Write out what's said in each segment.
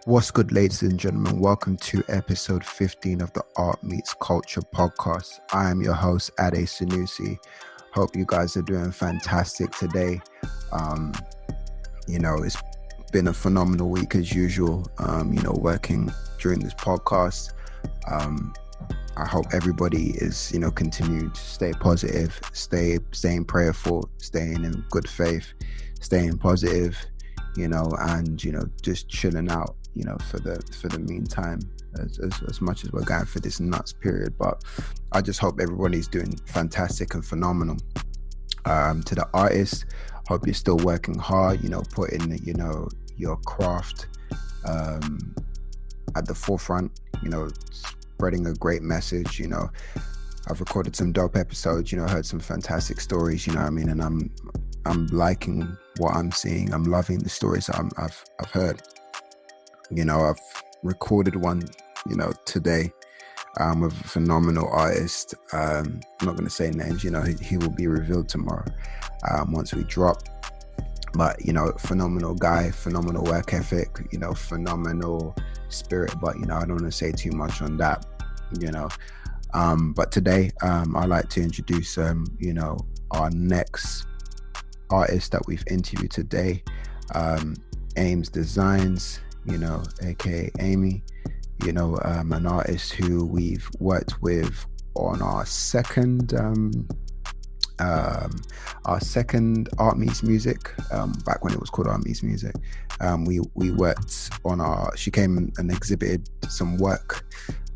What's good, ladies and gentlemen? Welcome to episode 15 of the Art Meets Culture podcast. I am your host, Ade Sanusi. Hope you guys are doing fantastic today. It's been a phenomenal week as usual, working during this podcast. I hope everybody is, continuing to stay positive, staying prayerful, staying in good faith, staying positive, and, just chilling out, for the meantime, as much as we're going for this nuts period. But I just hope everybody's doing fantastic and phenomenal. To the artists, hope you're still working hard, putting, your craft at the forefront, spreading a great message. I've recorded some dope episodes, heard some fantastic stories, and I'm liking what I'm seeing. I'm loving the stories I've heard. I've recorded one, today with a phenomenal artist. I'm not going to say names, he will be revealed tomorrow once we drop. But, phenomenal guy, phenomenal work ethic, phenomenal spirit. But, I don't want to say too much on that, But today, I'd like to introduce, our next artist that we've interviewed today, Aymi Designs, aka Aymi, an artist who we've worked with on our second Art Meets Music, back when it was called Art Meets Music. We worked on she came and exhibited some work,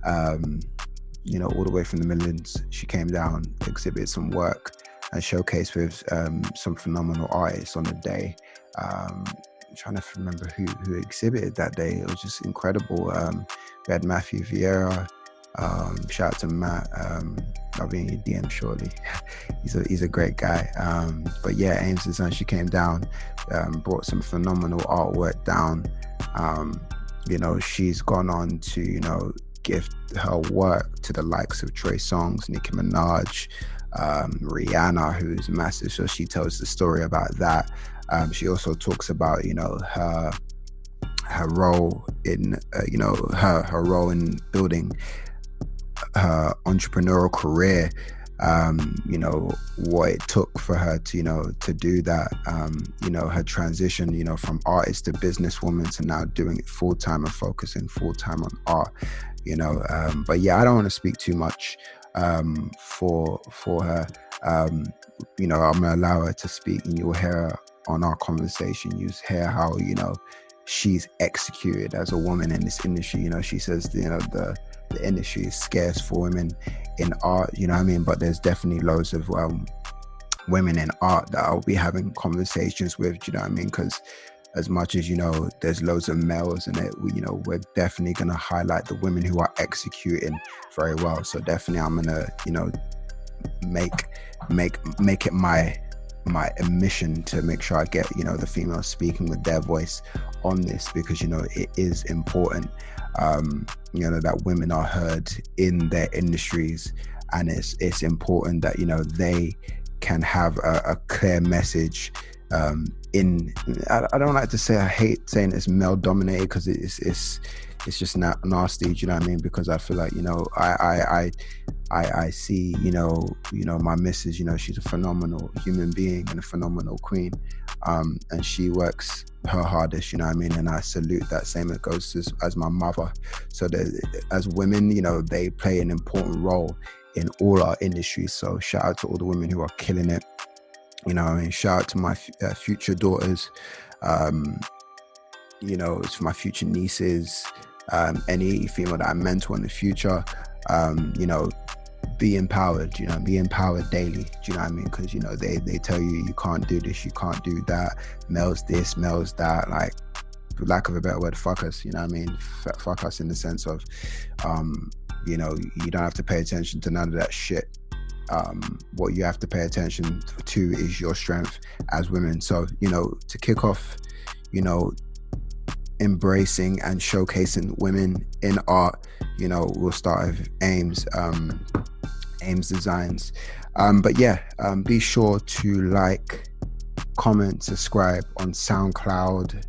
all the way from the Midlands. She came down, exhibited some work and showcased with some phenomenal artists on the day. I'm trying to remember who exhibited that day. It was just incredible. We had Matthew Vieira. Shout out to Matt. I'll be in your DM shortly. he's a great guy. But yeah, Aymi Design, she came down, brought some phenomenal artwork down. She's gone on to, give her work to the likes of Trey Songz, Nicki Minaj, Rihanna, who's massive. So she tells the story about that. She also talks about, her role in, her role in building her entrepreneurial career, what it took for her to, to do that, her transition, from artist to businesswoman to now doing it full-time and focusing full-time on art, but yeah, I don't want to speak too much for her. I'm gonna allow her to speak, and you'll hear her on our conversation. You hear how, she's executed as a woman in this industry. She says, the industry is scarce for women in art, but there's definitely loads of women in art that I'll be having conversations with, because as much as, there's loads of males in it, we're definitely going to highlight the women who are executing very well. So definitely I'm going to, make it my mission to make sure I get, the females speaking with their voice on this, because, it is important, that women are heard in their industries, and it's important that, they can have a clear message. I don't like to say, I hate saying it's male dominated, because it's just not nasty, because I feel like, I see, my missus, she's a phenomenal human being and a phenomenal queen, and she works her hardest, and I salute that. Same it goes as my mother. So as women, they play an important role in all our industries. So shout out to all the women who are killing it. Shout out to my future daughters, it's my future nieces, any female that I mentor in the future, be empowered, be empowered daily. Do you know what I mean? Because, they tell you can't do this, you can't do that, males this, males that, like, for lack of a better word, fuck us, fuck us in the sense of, you don't have to pay attention to none of that shit. What you have to pay attention to is your strength as women. So, to kick off, embracing and showcasing women in art, we'll start with Aymi Designs. But yeah, be sure to like, comment, subscribe on SoundCloud,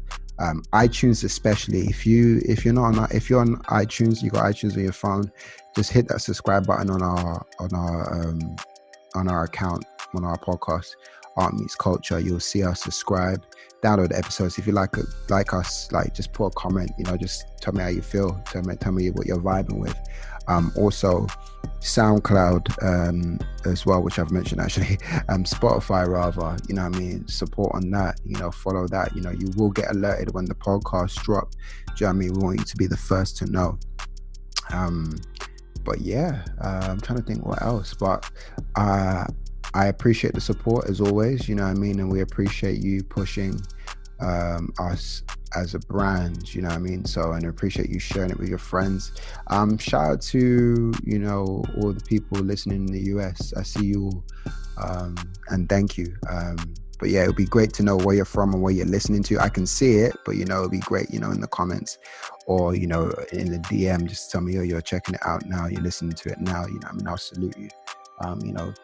iTunes especially. If you're not on, if you're on iTunes, you got iTunes on your phone, just hit that subscribe button on our account, on our podcast, Art Meets Culture. You'll see us. Subscribe, download the episodes. If you like us, like, just put a comment, just tell me how you feel, tell me what you're vibing with. Also SoundCloud as well, which I've mentioned actually, Spotify rather, support on that, follow that, you will get alerted when the podcasts drop. Do you know what I mean? We want you to be the first to know. But yeah, I'm trying to think what else, but I appreciate the support as always, and we appreciate you pushing us as a brand, so, and I appreciate you sharing it with your friends. Shout out to all the people listening in the US. I see you all, and thank you. But yeah, it would be great to know where you're from and where you're listening to. I can see it, but it would be great, in the comments or in the DM, just tell me, you're checking it out now, you're listening to it now, I'll salute you.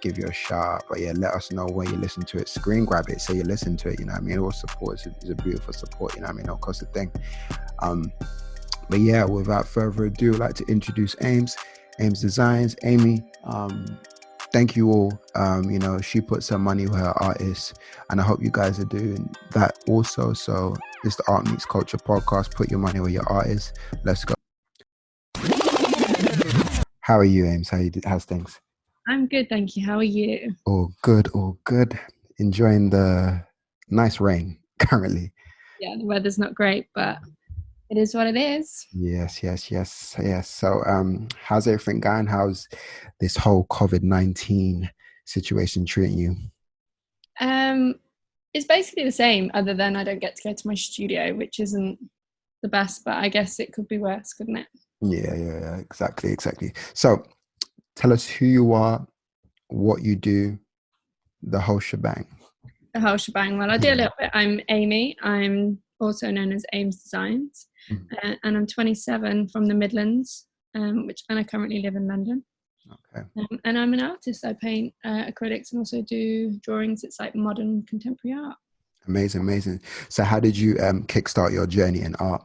Give you a shout. But yeah, let us know where you listen to it. Screen grab it, say you listen to it. All support is a beautiful support. No cost a thing. But yeah, without further ado, I'd like to introduce Ames Designs. Aymi, thank you all. She puts her money where her art is, and I hope you guys are doing that also. So it's the Art Meets Culture podcast. Put your money where your art is. Let's go. How are you, Ames? How's things? I'm good, thank you. How are you? All good. Enjoying the nice rain currently. Yeah, the weather's not great, but it is what it is. Yes. So, how's everything going? How's this whole COVID-19 situation treating you? It's basically the same, other than I don't get to go to my studio, which isn't the best, but I guess it could be worse, couldn't it? Yeah. Exactly. So, tell us who you are, what you do, the whole shebang. The whole shebang. Well, I do a little bit. I'm Aymi. I'm also known as Ames Designs, and I'm 27 from the Midlands, and I currently live in London. Okay. And I'm an artist. I paint acrylics and also do drawings. It's like modern contemporary art. Amazing. So, how did you kickstart your journey in art?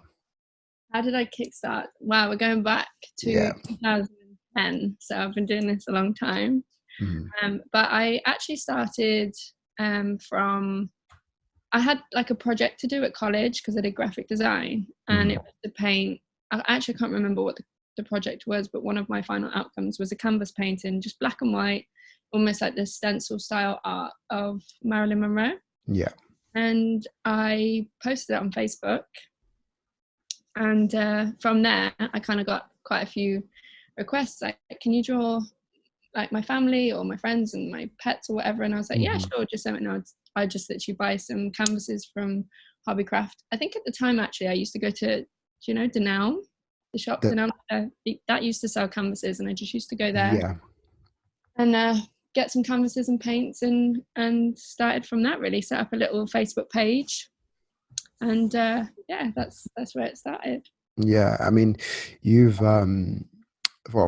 How did I kickstart? Wow, we're going back to 2010. So I've been doing this a long time. But I actually started I had like a project to do at college because I did graphic design, and it was to paint. I actually can't remember what the project was, but one of my final outcomes was a canvas painting, just black and white, almost like the stencil style art of Marilyn Monroe. Yeah. And I posted it on Facebook. And from there, I kind of got quite a few requests, like, can you draw like my family or my friends and my pets or whatever? And I was like, yeah, sure, just let me know. I just literally buy some canvases from Hobbycraft. I think at the time, actually, I used to go to, do you know, Denell, the shop, Denell, that used to sell canvases, and I just used to go there and get some canvases and paints, and started from that, really. Set up a little Facebook page. And that's where it started. Yeah, I mean, you've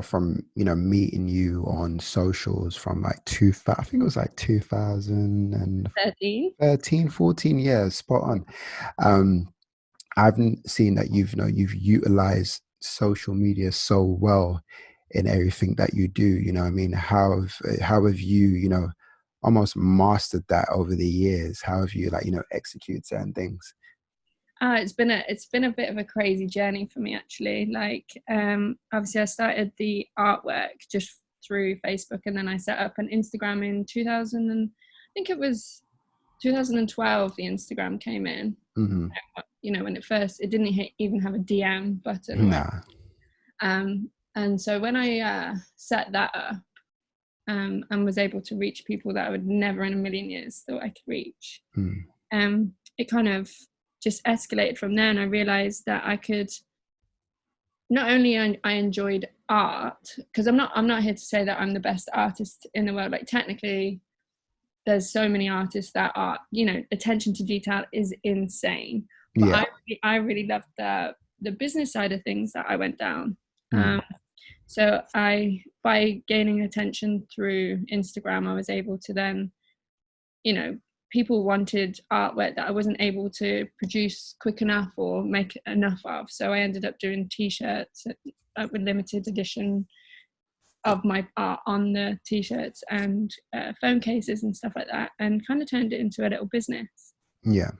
from meeting you on socials from like I think it was like 2013, 14 years, spot on. I've seen that you've utilized social media so well in everything that you do. I mean, how have you almost mastered that over the years? How have you executed certain things? It's been a bit of a crazy journey for me, actually. Like, obviously I started the artwork just through Facebook, and then I set up an Instagram in 2000, and I think it was 2012 the Instagram came in. When it didn't even have a DM button. And so when I set that up and was able to reach people that I would never in a million years thought I could reach, it kind of just escalated from there, and I realized that I could not only I enjoyed art, because I'm not here to say that I'm the best artist in the world. Like, technically there's so many artists that are, attention to detail is insane, but I really loved the business side of things that I went down. So by gaining attention through Instagram, I was able to then people wanted artwork that I wasn't able to produce quick enough or make enough of. So I ended up doing t-shirts with limited edition of my art on the t-shirts and phone cases and stuff like that, and kind of turned it into a little business. Yeah.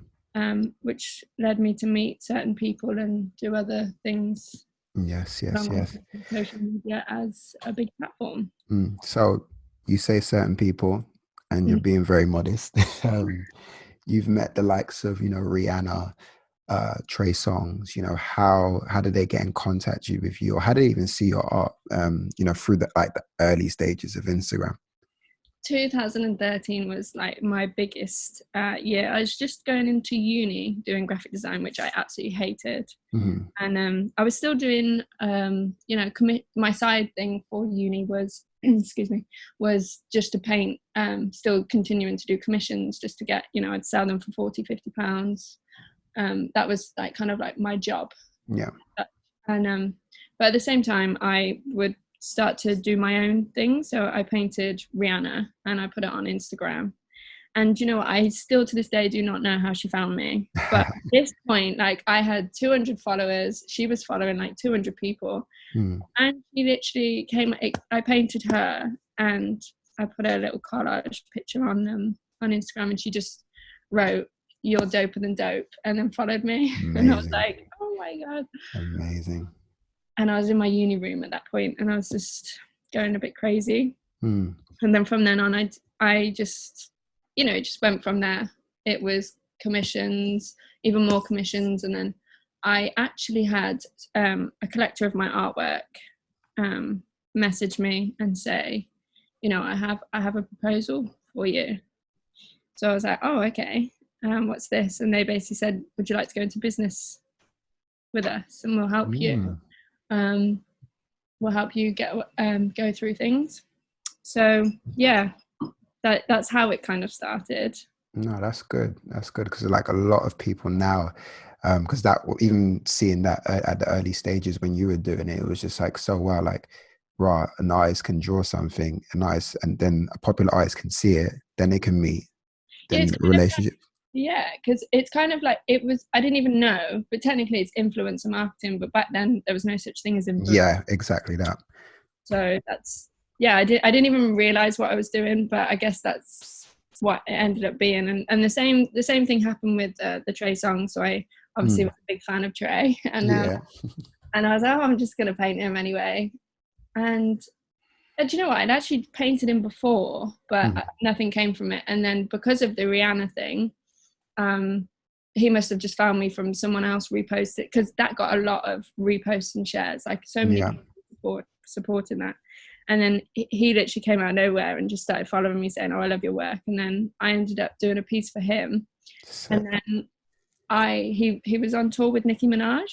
Which led me to meet certain people and do other things. Yes. Social media as a big platform. So you say certain people, and you're being very modest. You've met the likes of, Rihanna, Trey Songz. How did they get in contact with you, or how did they even see your art? Through the early stages of Instagram. 2013 was like my biggest year. I was just going into uni doing graphic design, which I absolutely hated. And I was still doing, my side thing for uni was, was just to paint, still continuing to do commissions just to get, I'd sell them for 40, 50 pounds. That was like kind of like my job. Yeah. And but at the same time, I would start to do my own thing. So I painted Rihanna and I put it on Instagram. And I still to this day do not know how she found me. But at this point, like, I had 200 followers. She was following like 200 people. And she literally I painted her and I put a little collage picture on Instagram, and she just wrote, "You're doper than dope," and then followed me. Amazing. And I was like, oh my God. Amazing. And I was in my uni room at that point, and I was just going a bit crazy. And then from then on, I just, just went from there. It was commissions, even more commissions. And then I actually had a collector of my artwork message me and say, I have a proposal for you. So I was like, oh, okay. What's this? And they basically said, would you like to go into business with us, and we'll help you. We'll help you go through things. So yeah, that's how it kind of started. No, that's good. That's good, because like a lot of people now, because that, even seeing that at the early stages when you were doing it, it was just like, so wow, like, right, an artist can draw something, and then a popular artist can see it, then they can meet, then relationship. Yeah, because it's kind of like, I didn't even know, but technically it's influencer marketing, but back then there was no such thing as influencer. Yeah, exactly that. So I didn't even realize what I was doing, but I guess that's what it ended up being. And the same thing happened with the Trey Songz. So I obviously was a big fan of Trey, and and I was like, oh, I'm just gonna paint him anyway. And do you know what? I'd actually painted him before, but nothing came from it. And then because of the Rihanna thing, he must have just found me from someone else reposted, because that got a lot of reposts and shares, like so many people supporting that. And then he literally came out of nowhere and just started following me, saying, oh, I love your work. And then I ended up doing a piece for him. And then he was on tour with Nicki Minaj.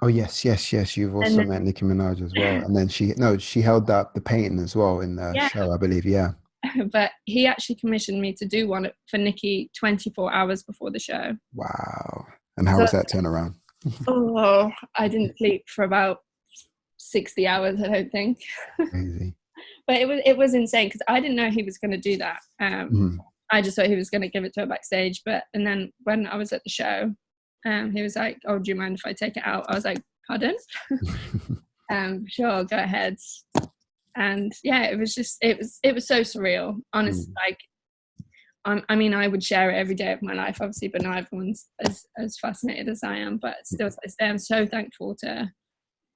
Oh yes. You've also met Nicki Minaj as well. And then she held up the painting as well in the show, I believe. Yeah. But he actually commissioned me to do one for Nicki 24 hours before the show. Wow. And how was that turnaround? Oh, I didn't sleep for about 60 hours, I don't think. Crazy. But it was insane, because I didn't know he was going to do that. I just thought he was going to give it to her backstage. And then when I was at the show, he was like, oh, do you mind if I take it out? I was like, pardon? Sure, go ahead. And yeah, it was so surreal, honestly. Like, I mean, I would share it every day of my life, obviously, but not everyone's as fascinated as I am. But still, I'm so thankful to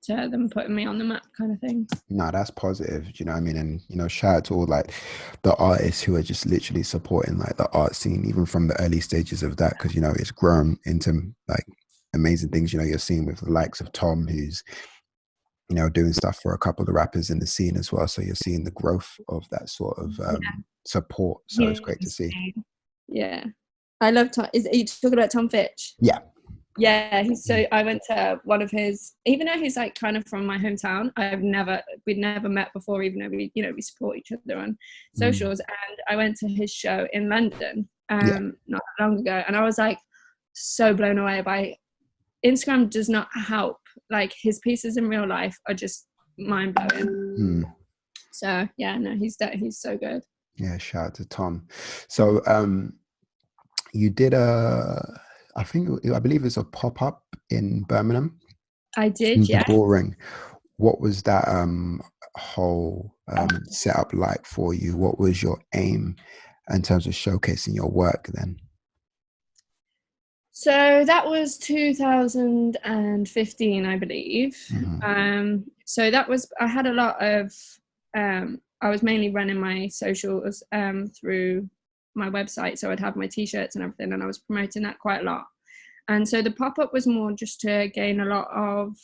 them putting me on the map, kind of thing. No, that's positive. Do you know what I mean? And shout out to all like the artists who are just literally supporting like the art scene, even from the early stages of that, because it's grown into like amazing things. You're seeing with the likes of Tom, who's doing stuff for a couple of the rappers in the scene as well. So you're seeing the growth of that sort of support. So it's great to see. Yeah. I love Tom. Are you talking about Tom Fitch? Yeah. Yeah. I went to one of his, even though he's like kind of from my hometown, we'd never met before, even though we support each other on socials. And I went to his show in London not that long ago. And I was like so blown away by Instagram does not help. Like, his pieces in real life are just mind blowing. So yeah, no, he's so good. Yeah, shout out to Tom. So you did I believe it's a pop-up in Birmingham I did, in the yeah. Bullring. What was that whole setup like for you? What was your aim in terms of showcasing your work then? So that was 2015, I believe. Hmm. So that was, I had a lot of, I was mainly running my socials through my website. So I'd have my t-shirts and everything, and I was promoting that quite a lot. And so the pop-up was more just to gain a lot of,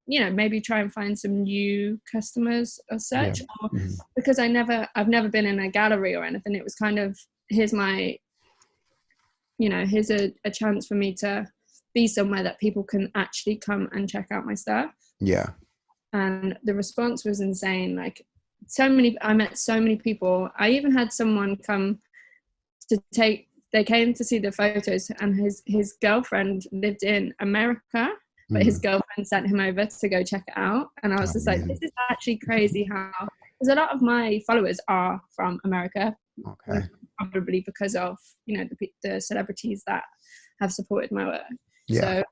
maybe try and find some new customers as Yeah. such, or Hmm. because I've never been in a gallery or anything. It was kind of, here's my, here's a chance for me to be somewhere that people can actually come and check out my stuff. Yeah. And the response was insane. Like, I met so many people. I even had someone come they came to see the photos, and his girlfriend lived in America, but his Mm. girlfriend sent him over to go check it out. And I was just like, this Amazing. is actually crazy how, because a lot of my followers are from America, Okay. probably because of, the celebrities that have supported my work. Yeah. So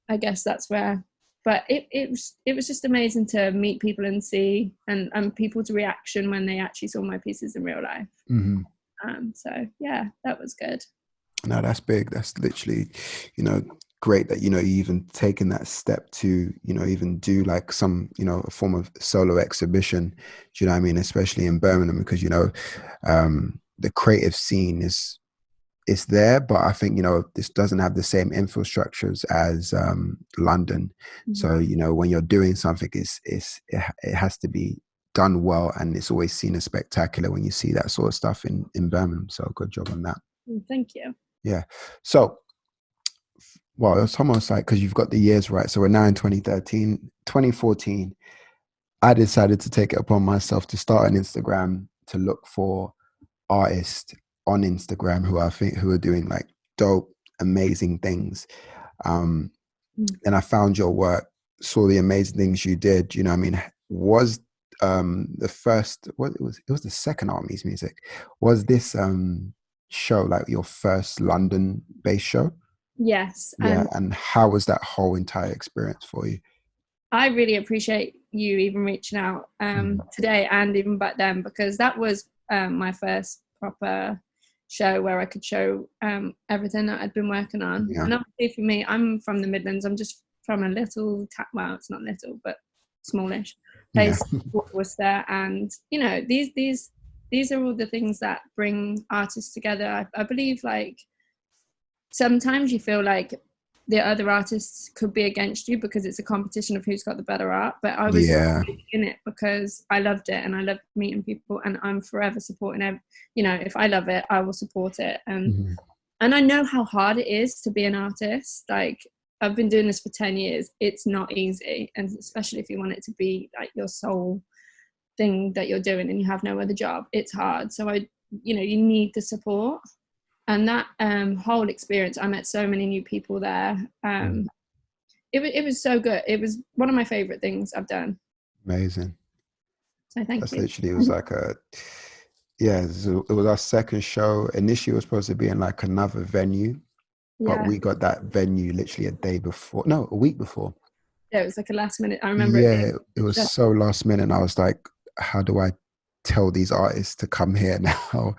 I guess that's where, but it was just amazing to meet people and see, and people's reaction when they actually saw my pieces in real life. Hmm. So yeah, that was good. No, that's big. That's literally, great that, you even taken that step to, even do like some, a form of solo exhibition. Do you know what I mean? Especially in Birmingham, because, the creative scene is there, but I think, this doesn't have the same infrastructures as London. Mhm. So, when you're doing something, it has to be done well, and it's always seen as spectacular when you see that sort of stuff in Birmingham. So good job on that. Thank you. Yeah. So, well, it's almost like, because you've got the years right. So we're now in 2013, 2014. I decided to take it upon myself to start an Instagram to look for artists on Instagram who are doing like dope, amazing things. Um, Mm. and I found your work, saw the amazing things you did. You know what I mean? Was the first, what it was the second Army's music. Was this show like your first London based show? Yes, Yeah. and And how was that whole entire experience for you? I really appreciate you even reaching out Mhm. today, and even back then, because that was my first proper show where I could show everything that I'd been working on. Yeah. And obviously for me, I'm from the Midlands. I'm just from a little, well, it's not little, but smallish Yeah. place called Worcester. And these are all the things that bring artists together. I believe, like, sometimes you feel like the other artists could be against you because it's a competition of who's got the better art. But I was Yeah. in it because I loved it, and I loved meeting people, and I'm forever supporting if I love it, I will support it. Mhm. And I know how hard it is to be an artist. Like, I've been doing this for 10 years. It's not easy. And especially if you want it to be like your sole thing that you're doing and you have no other job, it's hard. So you need the support. And that whole experience, I met so many new people there. Mm. It was so good. It was one of my favorite things I've done. Amazing. So thank That's you. literally, it was like yeah, so it was our second show. Initially, it was supposed to be in like another venue, but Yeah, we got that venue literally a day before, no, a week before. yeah, it was like a last minute. I remember it Yeah, it being was just, so last minute. And I was like, how do I tell these artists to come here now?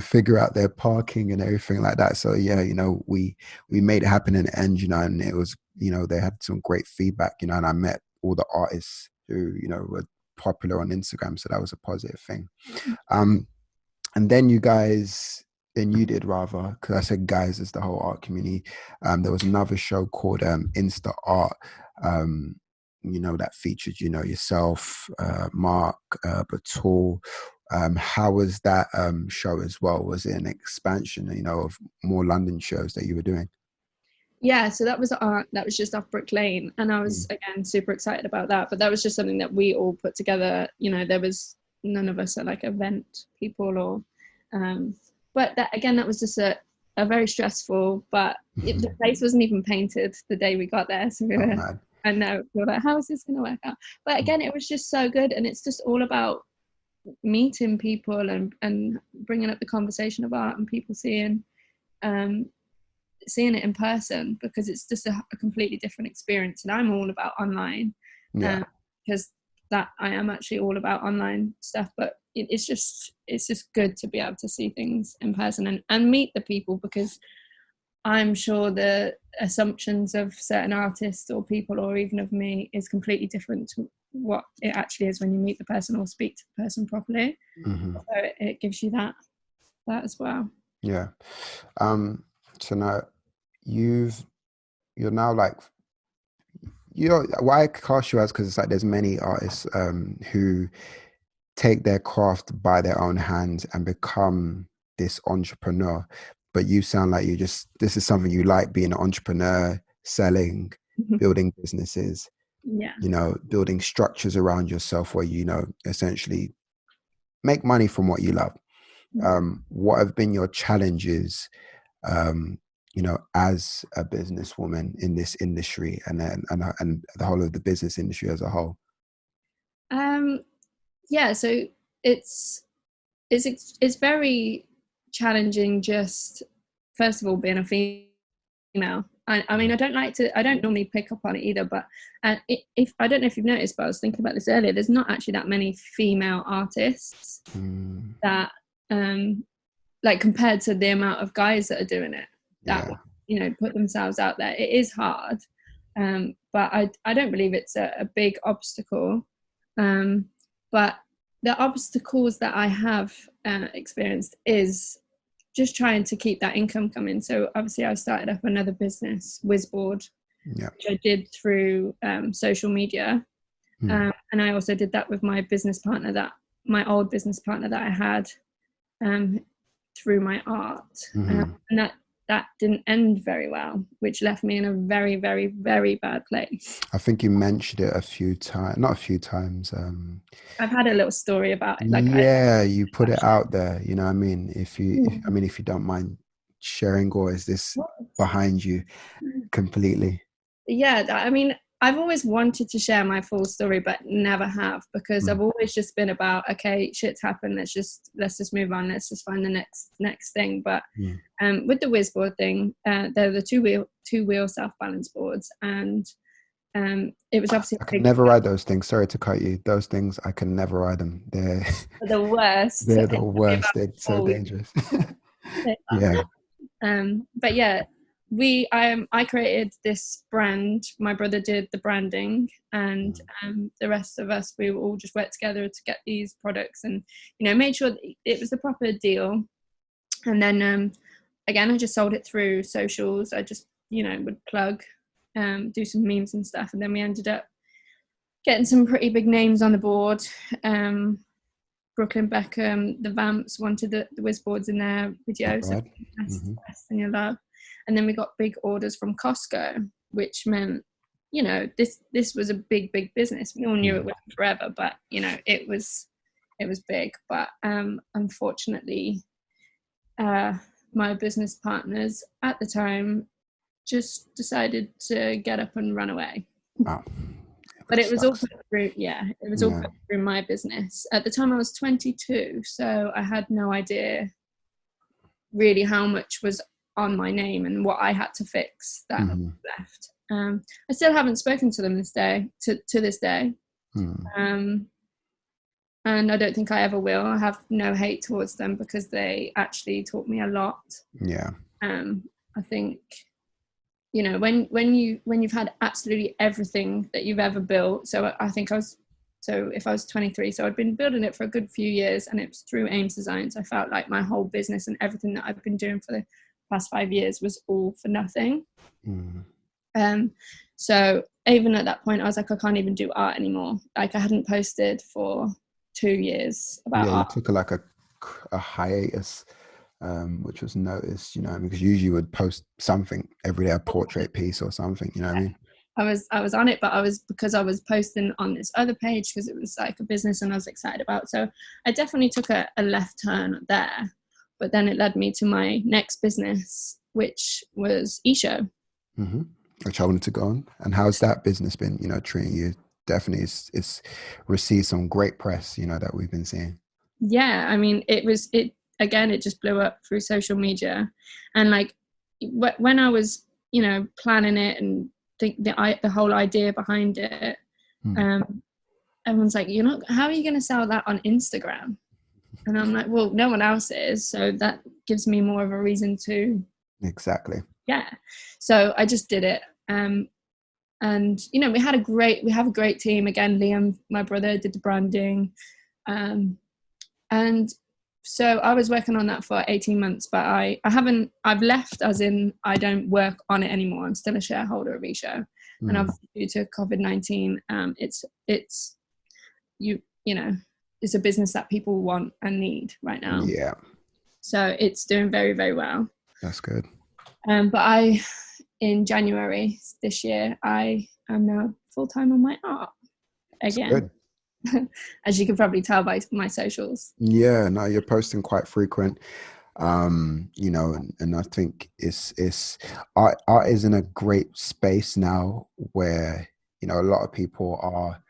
Figure out their parking and everything like that. So yeah, we made it happen in the end, and it was, they had some great feedback, and I met all the artists who, were popular on Instagram. So that was a positive thing. Um, and then you did, rather, because I said guys, it's the whole art community. There was another show called Insta Art, um, that featured, yourself, Mark, Batul. How was that show as well? Was it an expansion, of more London shows that you were doing? yeah. So that was art. That was just off Brick Lane, and I was Mm. again super excited about that. But that was just something that we all put together. There was none of us are like event people or, but that again, that was just a very stressful. But the place wasn't even painted the day we got there, so we Oh were. man. I know, we were like, how is this going to work out? But Mm. again, it was just so good, and it's just all about meeting people and bringing up the conversation of art and people seeing. seeing it in person, because it's just a completely different experience. And I'm all about online, because that I am actually all about online stuff, but it's just good to be able to see things in person and meet the people, because I'm sure the assumptions of certain artists or people, or even of me, is completely different to what it actually is when you meet the person or speak to the person properly. Mm-hmm. So it gives you that as well. Yeah. So now you're now like, why I cast you as, because it's like there's many artists who take their craft by their own hands and become this entrepreneur. But you sound like this is something you like, being an entrepreneur, selling, building businesses, building structures around yourself where, essentially make money from what you love. What have been your challenges, as a businesswoman in this industry, and the whole of the business industry as a whole? So it's very challenging, just first of all being a female. I mean, I don't normally pick up on it either, but if I don't know if you've noticed, but I was thinking about this earlier, there's not actually that many female artists that like, compared to the amount of guys that are doing it, that put themselves out there. It is hard, but I don't believe it's a big obstacle, but the obstacles that I have experienced is just trying to keep that income coming. So obviously I started up another business, Whizboard, which I did through social media. And I also did that with my old business partner that I had through my art. And that didn't end very well, which left me in a very, very, very bad place. I think you mentioned it not a few times. I've had a little story about it. You put it out there. You know what I mean? If you don't mind sharing, or is this behind you completely? Yeah, I mean, I've always wanted to share my full story, but never have, because I've always just been about, okay, shit's happened. Let's just move on. Let's just find the next thing. But with the Whizboard thing, they're the two wheel self balance boards, and it was obviously. I can never ride those things. Sorry to cut you. Those things, I can never ride them. They're the worst. They're the worst. They're so dangerous. Yeah. But yeah. I created this brand. My brother did the branding, and the rest of us, we all just worked together to get these products, and made sure that it was the proper deal. And then again, I just sold it through socials. I just would plug, do some memes and stuff, and then we ended up getting some pretty big names on the board. Brooklyn Beckham, the Vamps wanted the Whizboards in their video, so best in your love. And then we got big orders from Costco, which meant, this was a big business. We all knew it went forever, but it was big. But unfortunately, my business partners at the time just decided to get up and run away. Wow. But it was all put through, all put through my business. At the time I was 22, so I had no idea really how much was on my name and what I had to fix that left. I still haven't spoken to them to this day. And I don't think I ever will. I have no hate towards them, because they actually taught me a lot. Yeah. I think, when you've had absolutely everything that you've ever built. So I think if I was 23, so I'd been building it for a good few years, and it was through Ames Designs. I felt like my whole business and everything that I've been doing for the past 5 years was all for nothing. So even at that point, I was like, I can't even do art anymore. Like, I hadn't posted for 2 years about art. You took a hiatus, which was noticed, because usually you would post something every day, a portrait piece or something, what I mean? I was on it, but because I was posting on this other page, because it was like a business and I was excited about. So I definitely took a left turn there, but then it led me to my next business, which was eShow. Which I wanted to go on. And how's that business been, treating you? Definitely it's received some great press, that we've been seeing. Yeah, I mean, it again, it just blew up through social media. And like when I was, you know, planning it and the whole idea behind it, everyone's like, how are you going to sell that on Instagram? And I'm like, well, no one else is, so that gives me more of a reason to. Exactly. Yeah. So I just did it. And you know, we have a great team. Again, Liam, my brother, did the branding. And so I was working on that for 18 months, but I've left, as in I don't work on it anymore. I'm still a shareholder of eShow. And obviously due to COVID-19, it's you know, it's a business that people want and need right now. Yeah. So it's doing very, very well. That's good. But in January this year, I am now full-time on my art again. As you can probably tell by my socials. Yeah, no, you're posting quite frequent. You know, and I think it's art is in a great space now where, you know, a lot of people are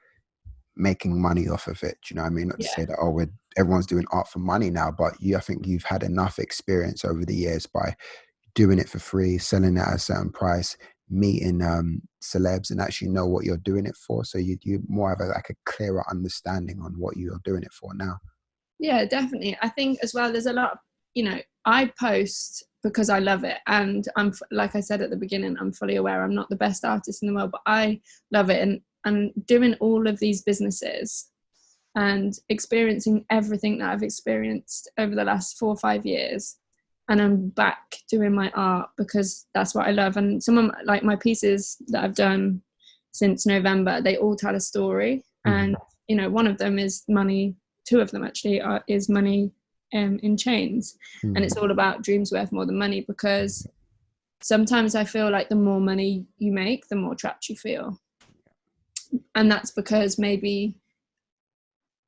making money off of it. Do you know what I mean? Not to say that everyone's doing art for money now, but I think you've had enough experience over the years by doing it for free, selling it at a certain price, meeting celebs, and actually know what you're doing it for. So you more have a clearer understanding on what you're doing it for now. Yeah, definitely. I think as well, there's a lot, you know, I post because I love it. And I'm, like I said at the beginning, I'm fully aware I'm not the best artist in the world, but I love it. And doing all of these businesses and experiencing everything that I've experienced over the last 4 or 5 years. And I'm back doing my art because that's what I love. And some of like my pieces that I've done since November, they all tell a story. And, you know, one of them is money. 2 of them actually is money in chains. And it's all about dreams worth more than money, because sometimes I feel like the more money you make, the more trapped you feel. And that's because maybe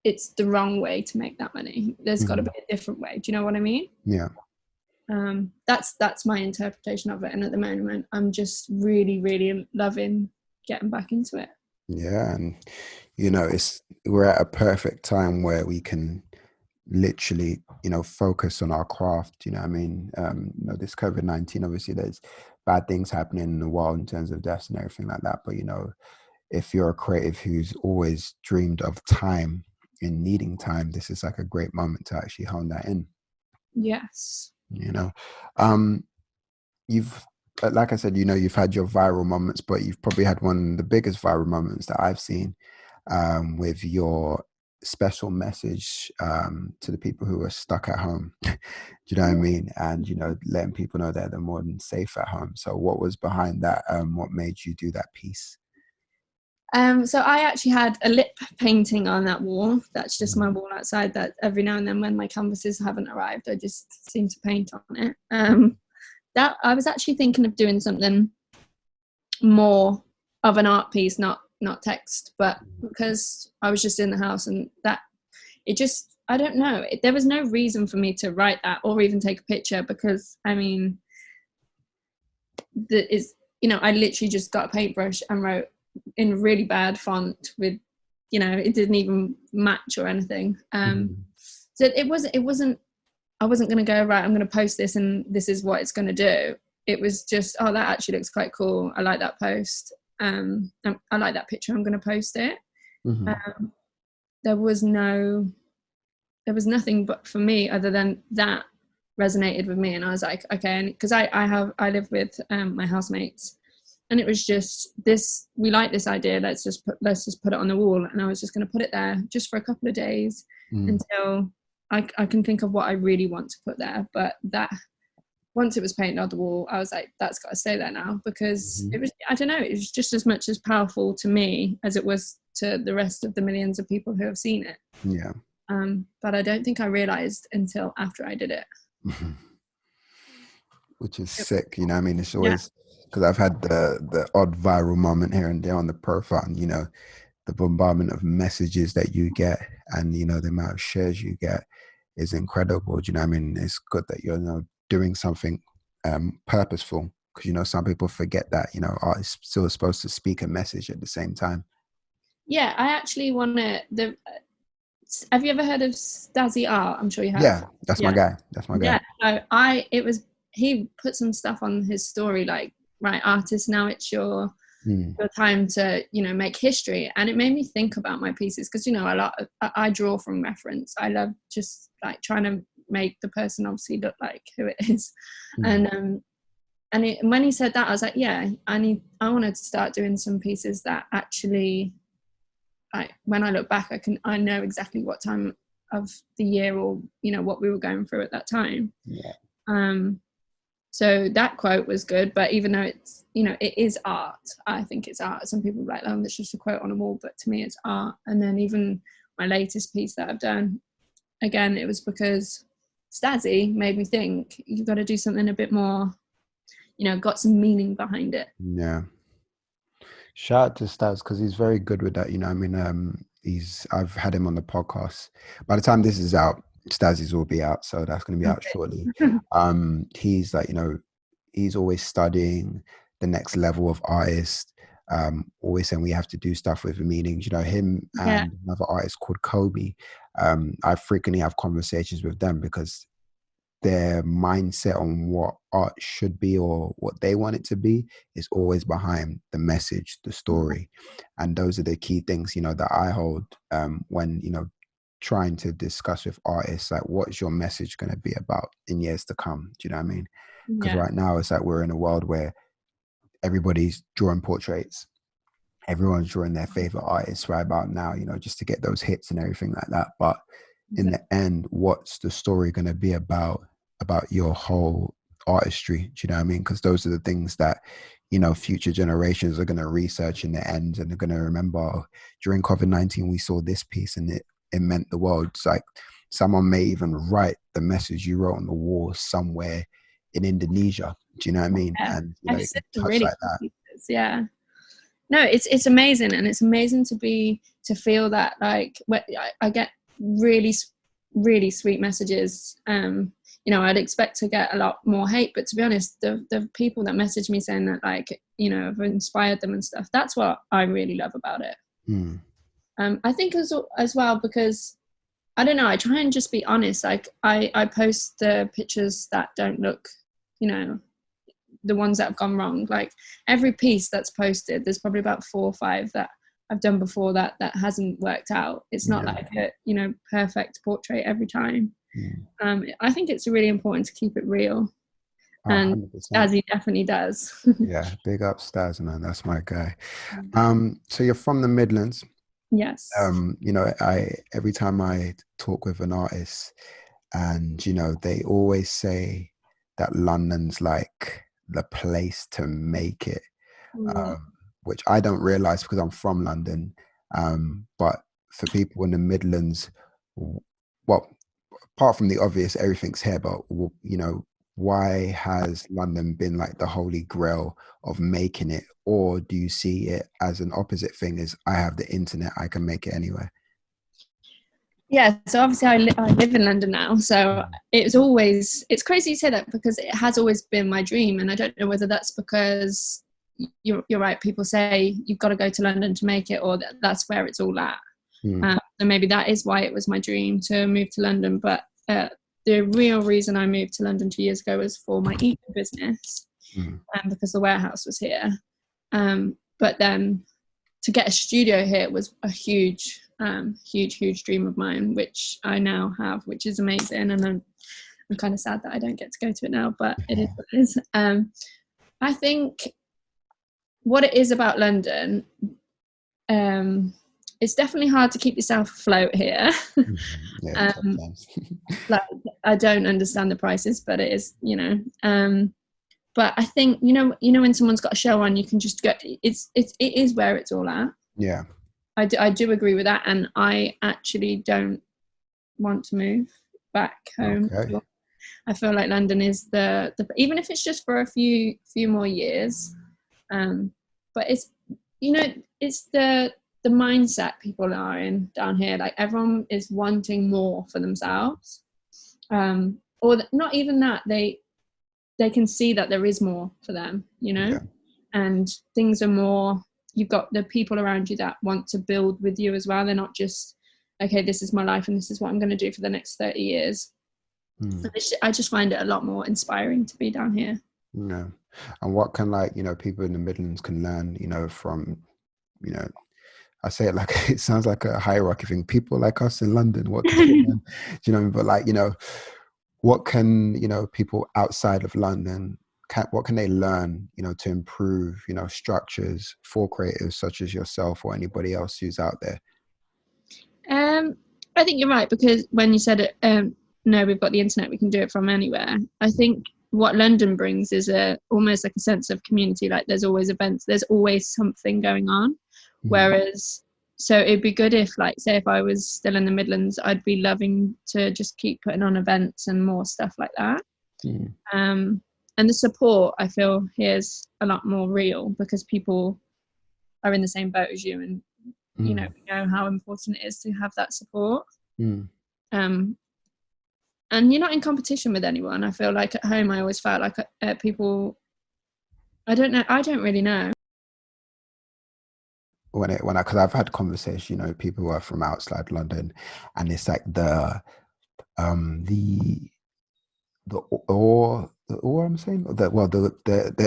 it's the wrong way to make that money. There's got to be a different way. Do you know what I mean? Yeah. That's my interpretation of it. And at the moment, I'm just really, really loving getting back into it. Yeah. And, you know, we're at a perfect time where we can literally, you know, focus on our craft. You know what I mean? You know, this COVID-19, obviously there's bad things happening in the world in terms of deaths and everything like that. But, you know, if you're a creative who's always dreamed of time and needing time, this is like a great moment to actually hone that in. Yes. You know, you've, like I said, you know, you've had your viral moments, but you've probably had one of the biggest viral moments that I've seen with your special message to the people who are stuck at home. Do you know what I mean? And, you know, letting people know that they're more than safe at home. So what was behind that? What made you do that piece? So I actually had a lip painting on that wall. That's just my wall outside, that every now and then when my canvases haven't arrived, I just seem to paint on it. That I was actually thinking of doing something more of an art piece, not text, but because I was just in the house and that it just, I don't know, there was no reason for me to write that or even take a picture, because I mean, you know, I literally just got a paintbrush and wrote in really bad font with, you know, it didn't even match or anything. So it wasn't I wasn't going to go, right, I'm going to post this and this is what it's going to do. It was just, oh, that actually looks quite cool. I like that post. I like that picture. I'm going to post it. There was nothing but for me other than that resonated with me. And I was like, okay, because I live with my housemates. And it was just this, we like this idea, let's just put it on the wall. And I was just going to put it there just for a couple of days until I can think of what I really want to put there. But that, once it was painted on the wall, I was like, that's got to stay there now, because it was, I don't know, it was just as much as powerful to me as it was to the rest of the millions of people who have seen it. Yeah. But I don't think I realized until after I did it. Which is sick, you know what I mean? It's always, because I've had the odd viral moment here and there on the profile, and, you know, the bombardment of messages that you get and, you know, the amount of shares you get is incredible. Do you know what I mean? It's good that you're, you know, doing something purposeful, because, you know, some people forget that, you know, art is still supposed to speak a message at the same time. Yeah, I actually want to, Have you ever heard of Stazzy Art? I'm sure you have. Yeah, that's my Yeah. guy. That's my guy. Yeah. So he put some stuff on his story like, right, artists, now it's your time to, you know, make history. And it made me think about my pieces, because, you know, I draw from reference. I love just like trying to make the person obviously look like who it is. And when he said that, I was like, yeah, I wanted to start doing some pieces that actually, like, when I look back, I know exactly what time of the year, or, you know, what we were going through at that time. So that quote was good, but even though it's, you know, it is art, I think it's art. Some people are like, oh, that's just a quote on a wall, but to me it's art. And then even my latest piece that I've done, again, it was because Stazzy made me think, you've got to do something a bit more, you know, got some meaning behind it. Yeah. Shout out to Stas, because he's very good with that. You know, I mean, I've had him on the podcast. By the time this is out, Stazzy's will be out, so that's going to be out shortly. He's like, you know, he's always studying the next level of artist. Always saying we have to do stuff with meanings. You know, him and another artist called Kobe. I frequently have conversations with them because their mindset on what art should be or what they want it to be is always behind the message, the story. And those are the key things, you know, that I hold when, you know, trying to discuss with artists, like, what's your message going to be about in years to come? Do you know what I mean? Because right now it's like we're in a world where everybody's drawing portraits. Everyone's drawing their favorite artists right about now, you know, just to get those hits and everything like that. But in the end, what's the story going to be about your whole artistry? Do you know what I mean? Because those are the things that, you know, future generations are going to research in the end, and they're going to remember, oh, during COVID-19 we saw this piece and it meant the world. It's like someone may even write the message you wrote on the wall somewhere in Indonesia. Do you know what I mean? And, you know, it touch really like that. Pieces, yeah. No, it's amazing, and it's amazing to feel that, like, I get really sweet messages. You know, I'd expect to get a lot more hate, but to be honest, the people that message me saying that, like, you know, I've inspired them and stuff, that's what I really love about it. I think as well, because I don't know, I try and just be honest. Like, I post the pictures that don't look, you know, the ones that have gone wrong. Like, every piece that's posted, there's probably about 4 or 5 that I've done before that hasn't worked out. It's not like a, you know, perfect portrait every time. I think it's really important to keep it real, and Stazzy definitely does. Yeah, big up Staz, man. That's my guy. So you're from the Midlands. Yes. You know, every time I talk with an artist, and, you know, they always say that London's like the place to make it, which I don't realize because I'm from London. But for people in the Midlands, well, apart from the obvious, everything's here, but, you know, why has London been like the holy grail of making it? Or do you see it as an opposite thing, as I have the internet, I can make it anywhere? Yeah, so obviously I live in London now, so it's crazy you say that, because it has always been my dream. And I don't know whether that's because you're right, people say you've got to go to London to make it, or that's where it's all at. And maybe that is why it was my dream to move to London. But the real reason I moved to London 2 years ago was for my business, because the warehouse was here. But then to get a studio here was a huge dream of mine, which I now have, which is amazing. And I'm kind of sad that I don't get to go to it now, but it is what it is. I think what it is about London, it's definitely hard to keep yourself afloat here. Like, I don't understand the prices, but it is, you know. But I think, you know when someone's got a show on, you can just go. It is where it's all at. Yeah, I do agree with that, and I actually don't want to move back home. Okay. I feel like London is the even if it's just for a few more years. But it's, you know, it's the mindset people are in down here. Like, everyone is wanting more for themselves, or not even that, they can see that there is more for them, you know. And things are more, you've got the people around you that want to build with you as well. They're not just okay, this is my life and this is what I'm going to do for the next 30 years. Mm. I just find it a lot more inspiring to be down here. Yeah. And what can, like, people in the Midlands can learn, from, you know, I say it like it sounds like a hierarchy thing. People like us in London, what can they learn? Do you know what I mean? But like, what can, people outside of London, what can they learn, to improve, structures for creatives such as yourself or anybody else who's out there? I think you're right, because when you said it, no, we've got the internet, we can do it from anywhere. I think what London brings is almost like a sense of community. Like there's always events, there's always something going on. Whereas, so it'd be good if, like, say if I was still in the Midlands, I'd be loving to just keep putting on events and more stuff like that. And the support, I feel, here is a lot more real because people are in the same boat as you, and we know how important it is to have that support. And you're not in competition with anyone. I feel like at home I always felt like people, I don't really know. Because I've had conversations, people who are from outside London, and it's like the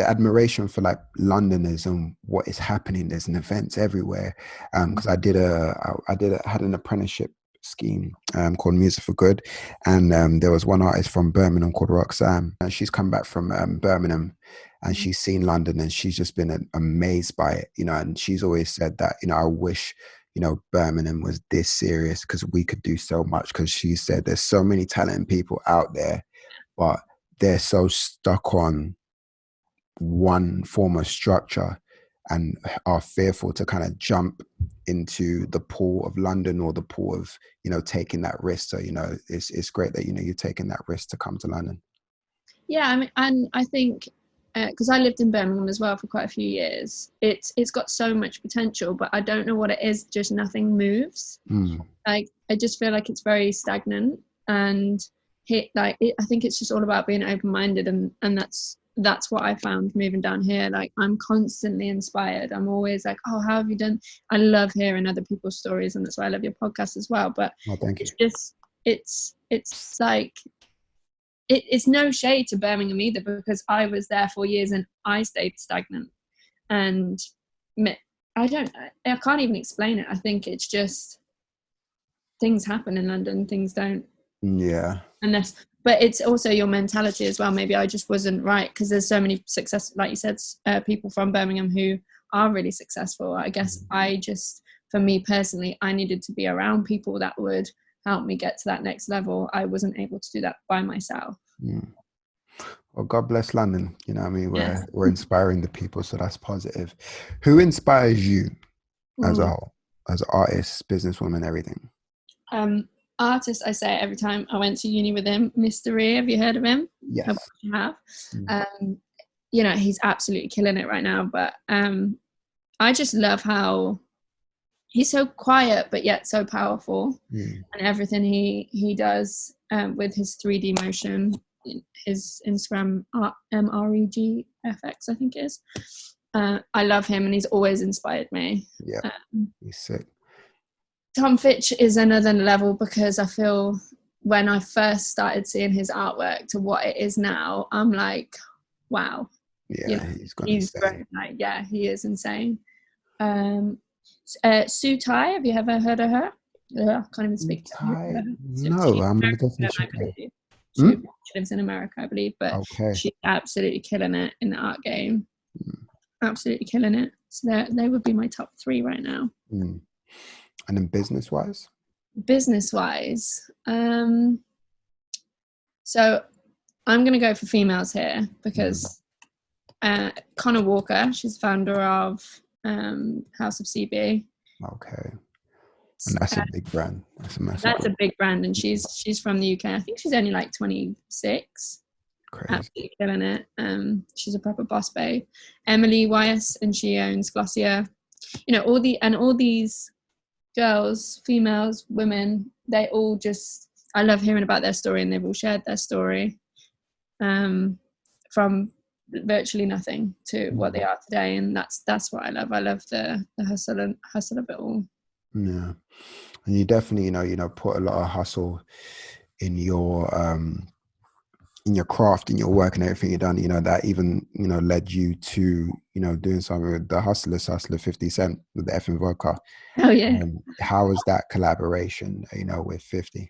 admiration for like Londoners and what is happening. There's an events everywhere. Because I had an apprenticeship scheme called Music for Good, and there was one artist from Birmingham called Roxanne, and she's come back from Birmingham, and she's seen London, and she's just been amazed by it, and she's always said that, I wish Birmingham was this serious because we could do so much, because she said there's so many talented people out there, but they're so stuck on one form of structure and are fearful to kind of jump into the pool of London or the pool of, taking that risk. So, it's great that, you're taking that risk to come to London. Yeah, I mean, and I think, because I lived in Birmingham as well for quite a few years, it's got so much potential, but I don't know what it is, just nothing moves. Like, I just feel like it's very stagnant, and I think it's just all about being open-minded, and that's what I found moving down here. Like, I'm constantly inspired. I'm always like, oh, how have you done? I love hearing other people's stories, and that's why I love your podcast as well. But thank you. It's like, it's no shade to Birmingham either, because I was there for years and I stayed stagnant, and I can't even explain it. I think it's just things happen in London, things don't. Yeah. But it's also your mentality as well. Maybe I just wasn't right, because there's so many like you said, people from Birmingham who are really successful. I guess for me personally, I needed to be around people that would help me get to that next level. I wasn't able to do that by myself. Well, God bless London. I mean, we're inspiring the people, so that's positive. Who inspires you as a whole, as an artist, businesswoman, everything? Artist, I say every time. I went to uni with him, Mr. Ree. Have you heard of him? Yes. You have. He's absolutely killing it right now. But I just love how he's so quiet but yet so powerful, and everything he does with his 3D motion, his Instagram MREGFX, I think it is. I love him, and he's always inspired me. Yeah, he's sick. Tom Fitch is another level, because I feel when I first started seeing his artwork to what it is now, I'm like, wow. Yeah, he's great. Like, yeah, he is insane. Sue Tai, have you ever heard of her? I can't even speak to her. No, I'm going to definitely check her. She lives in America, I believe, but okay. She's absolutely killing it in the art game. Absolutely killing it. So they would be my top 3 right now. And then business-wise? Business-wise, so I'm going to go for females here, because Connor Walker, she's founder of House of CB. Okay. And that's a big brand. That's a massive That's brand. a big brand, and she's from the UK. I think she's only like 26. Crazy. Absolutely killing it. She's a proper boss babe. Emily Wyeth, and she owns Glossier. All these girls, females, women, they all just, I love hearing about their story, and they've all shared their story from virtually nothing to what they are today, and that's what I love. I love the hustle of it all. Yeah. And you definitely, put a lot of hustle in your craft, in your work and everything you've done, that even, led you to, doing something with the Hustler 50 Cent with the effing vodka. Oh yeah. How was that collaboration, with 50?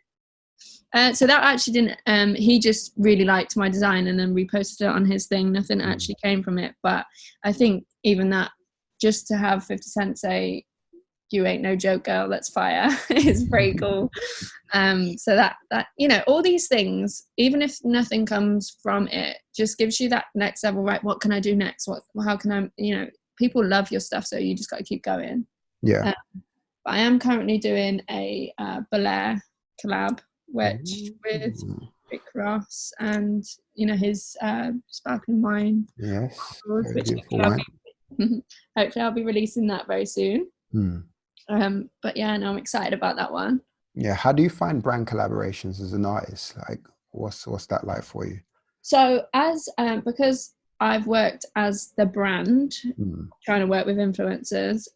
So that actually didn't, he just really liked my design and then reposted it on his thing. Nothing actually came from it. But I think even that, just to have 50 Cent say, "You ain't no joke, girl, let's fire," is pretty cool. So that, all these things, even if nothing comes from it, just gives you that next level, right? What can I do next? How can I, people love your stuff, so you just got to keep going. Yeah. But I am currently doing a Belair collab, which with Rick Ross and his sparkling wine, Yes. which Beautiful wine. hopefully I'll be releasing that very soon. But yeah, no, I'm excited about that one. Yeah. How do you find brand collaborations as an artist? Like, what's that like for you? So as because I've worked as the brand, trying to work with influencers,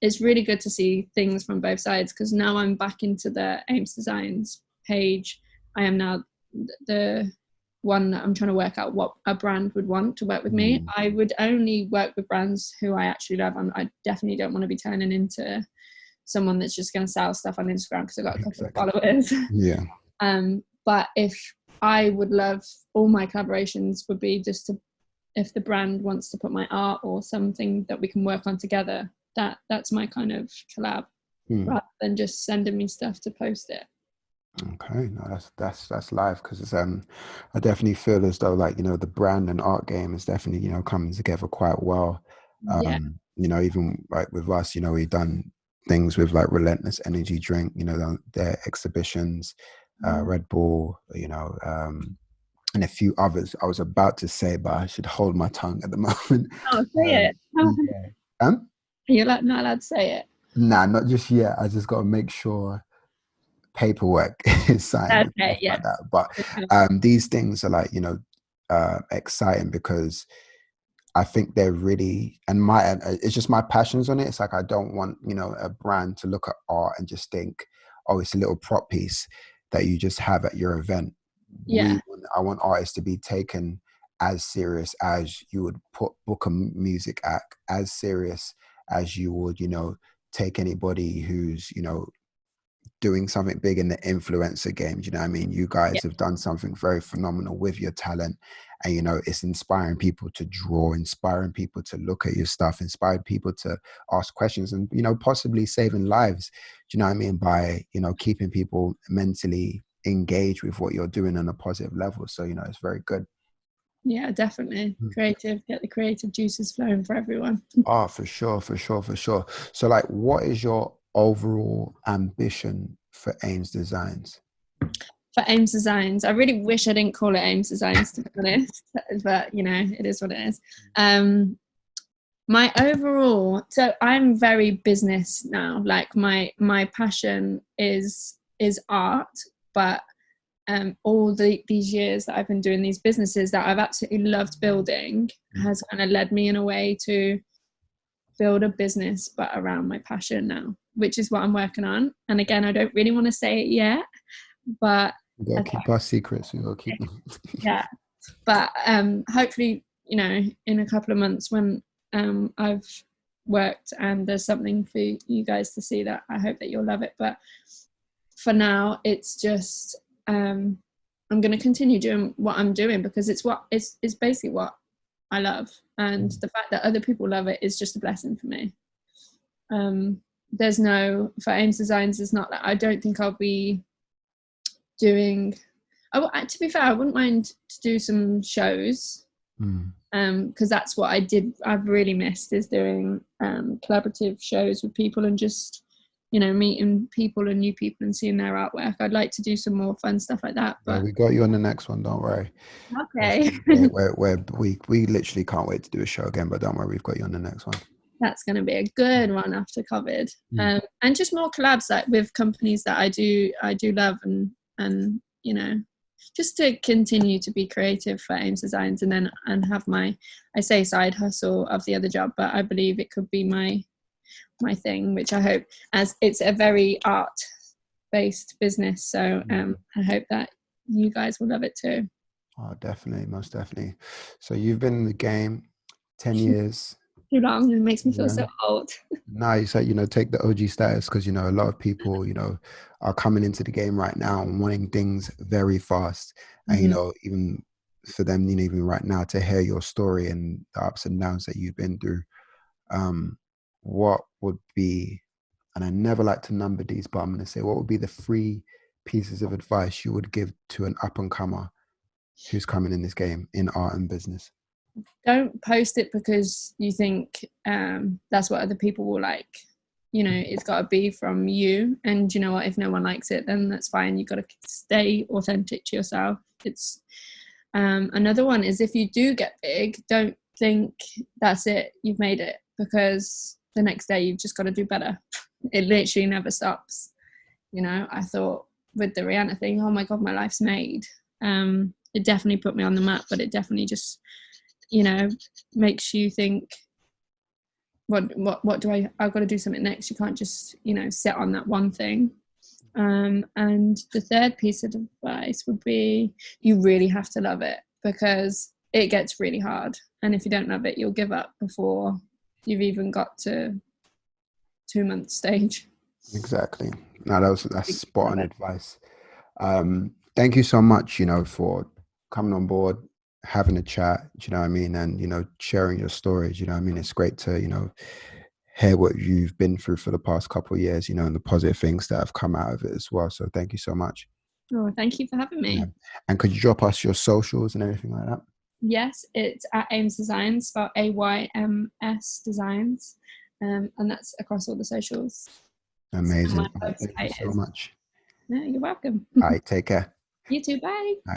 it's really good to see things from both sides, because now I'm back into the Ames Designs page. I am now the one that I'm trying to work out what a brand would want to work with me. I would only work with brands who I actually love, and I definitely don't want to be turning into someone that's just going to sell stuff on Instagram because I've got a couple of followers. Yeah. But if I would love, all my collaborations would be just to, if the brand wants to put my art or something that we can work on together, that's my kind of collab, rather than just sending me stuff to post it. Okay, no, that's live, because it's I definitely feel as though, like, the brand and art game is definitely, coming together quite well. Yeah. Even like with us, we've done things with like Relentless Energy Drink, their exhibitions, Red Bull, and a few others I was about to say, but I should hold my tongue at the moment. Oh, say it. Yeah. You're not allowed to say it. Nah, not just yet. I just got to make sure paperwork is signed and Okay, stuff yeah. like that. But these things are like, exciting, because I think they're really, and it's just my passions on it. It's like, I don't want, a brand to look at art and just think, oh, it's a little prop piece that you just have at your event. Yeah. I want artists to be taken as serious as you would book a music act, as serious as you would, take anybody who's, doing something big in the influencer game. Do you know what I mean? You guys have done something very phenomenal with your talent, and it's inspiring people to draw, inspiring people to look at your stuff, inspiring people to ask questions, and possibly saving lives. Do you know what I mean? By keeping people mentally engaged with what you're doing on a positive level. So it's very good. Yeah, definitely. Creative, get the creative juices flowing for everyone. Oh, for sure, for sure, for sure. So, like, what is your overall ambition for Ames Designs? For Ames Designs, I really wish I didn't call it Ames Designs, to be honest, but it is what it is. My overall, so I'm very business now. Like my passion is art, but all these years that I've been doing these businesses that I've absolutely loved building has kind of led me in a way to build a business but around my passion now, which is what I'm working on. And again, I don't really want to say it yet, but We gotta keep our secrets. We gotta keep them. yeah. But hopefully, in a couple of months, when I've worked and there's something for you guys to see, that I hope that you'll love it. But for now, it's just I'm going to continue doing what I'm doing, because it's basically what I love, and the fact that other people love it is just a blessing for me. There's no, for Ames Designs, it's not that I don't think I'll be doing, to be fair, I wouldn't mind to do some shows, because that's what I've really missed, is doing collaborative shows with people and just meeting people and new people and seeing their artwork. I'd like to do some more fun stuff like that. But Yeah, we got you on the next one, don't worry. Okay. We literally can't wait to do a show again, but don't worry, we've got you on the next one. That's going to be a good one after COVID. And just more collabs, like with companies that I do love, and just to continue to be creative for Ames Designs, and have my, I say side hustle of the other job, but I believe it could be my my thing, which I hope, as it's a very art based business, so I hope that you guys will love it too. Oh, definitely, most definitely. So you've been in the game 10 years. Too long, it makes me feel Yeah. so old. Now you say, take the OG status, because, a lot of people, are coming into the game right now and wanting things very fast. And, even for them, even right now, to hear your story and the ups and downs that you've been through, what would be, and I never like to number these, but I'm going to say, what would be the 3 pieces of advice you would give to an up and comer who's coming in this game in art and business? Don't post it because you think that's what other people will like. It's got to be from you. And you know what? If no one likes it, then that's fine. You've got to stay authentic to yourself. It's another one is, if you do get big, don't think that's it, you've made it, because the next day you've just got to do better. It literally never stops. I thought with the Rihanna thing, oh my God, my life's made. It definitely put me on the map, but it definitely just, makes you think, what do I've got to do something next. You can't just, sit on that one thing. And the third piece of advice would be, you really have to love it, because it gets really hard. And if you don't love it, you'll give up before you've even got to 2-month stage. Exactly. No, that's spot on advice. Thank you so much, for coming on board, having a chat, do you know what I mean? And, sharing your stories, you know what I mean? It's great to, hear what you've been through for the past couple of years, and the positive things that have come out of it as well. So thank you so much. Oh, thank you for having me. Yeah. And could you drop us your socials and everything like that? Yes, it's at Ayms Designs, spelled AYMS Designs. And that's across all the socials. Amazing. So Thank you so much. No, you're welcome. All right, take care. You too, bye.